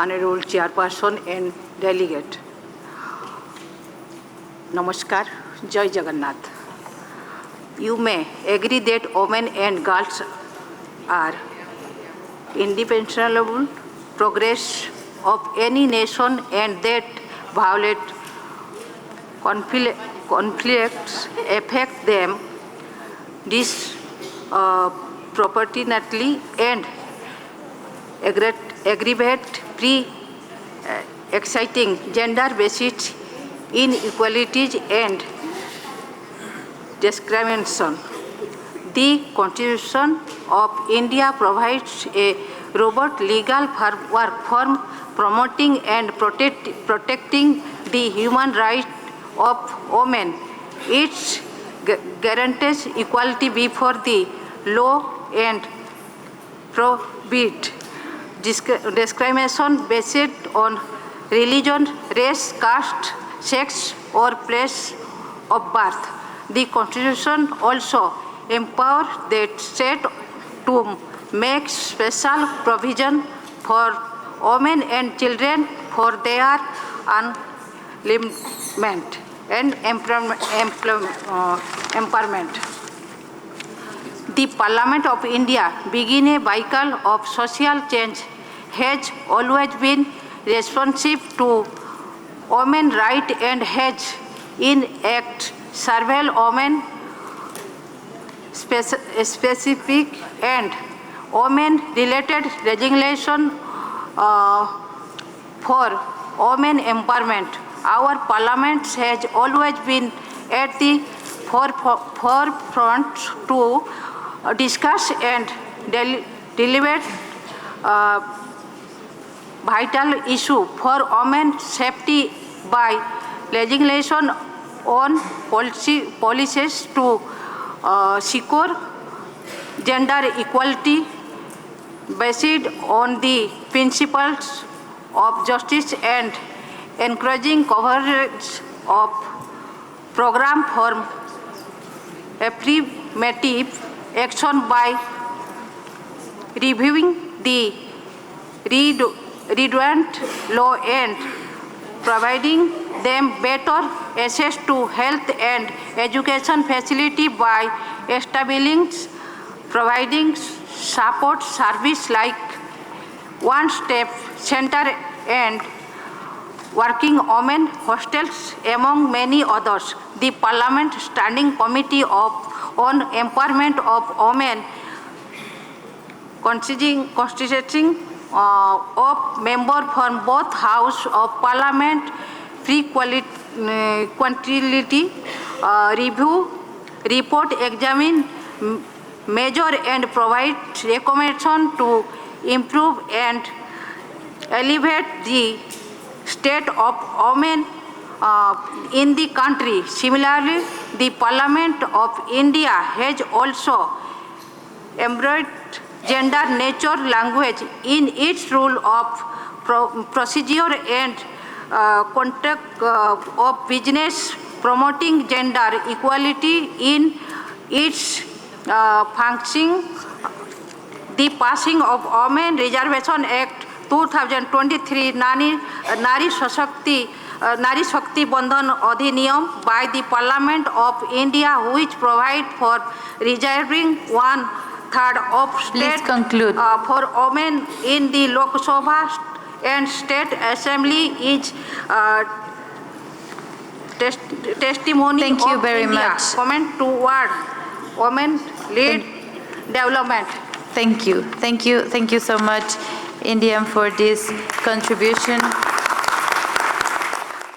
Honorable Chairperson and Delegate. Namaskar, Jai Jagannath. You may agree that women and girls are indispensable progress of any nation and that violent conflicts affect them disproportionately and aggravate exciting gender-based inequalities and discrimination. The Constitution of India provides a robust legal framework promoting and protecting the human rights of women. It guarantees equality before the law and prohibits discrimination based on religion, race, caste, sex, or place of birth. The Constitution also empowers the state to make special provision for women and children for their enlightenment and empowerment. The Parliament of India, being a vehicle of social change, has always been responsive to women's rights and has enacted several women specific and women-related legislation for women empowerment. Our Parliament has always been at the forefront to discuss and deliberate vital issue for women's safety by legislation on policies to secure gender equality based on the principles of justice and encouraging coverage of program for affirmative action by reviewing the redundant law and providing them better access to health and education facility by providing support service like one-step center and working women hostels, among many others. The Parliament Standing Committee on Empowerment of Women, consisting of members from both House of Parliament, quantity review report, examine, measure and provide recommendation to improve and elevate the state of women in the country. Similarly, the Parliament of India has also embraced gender nature language in its rule of procedure and conduct of business, promoting gender equality in its functioning. The passing of Women Reservation Act 2023 Nari Shakti Bandhan Adhiniyam by the Parliament of India, which provide for reserving 1/3 of state for women in the Lok Sabha and State Assembly is testimony Thank you of very India much. comment toward women-led development. Thank you so much, Indian, for this contribution.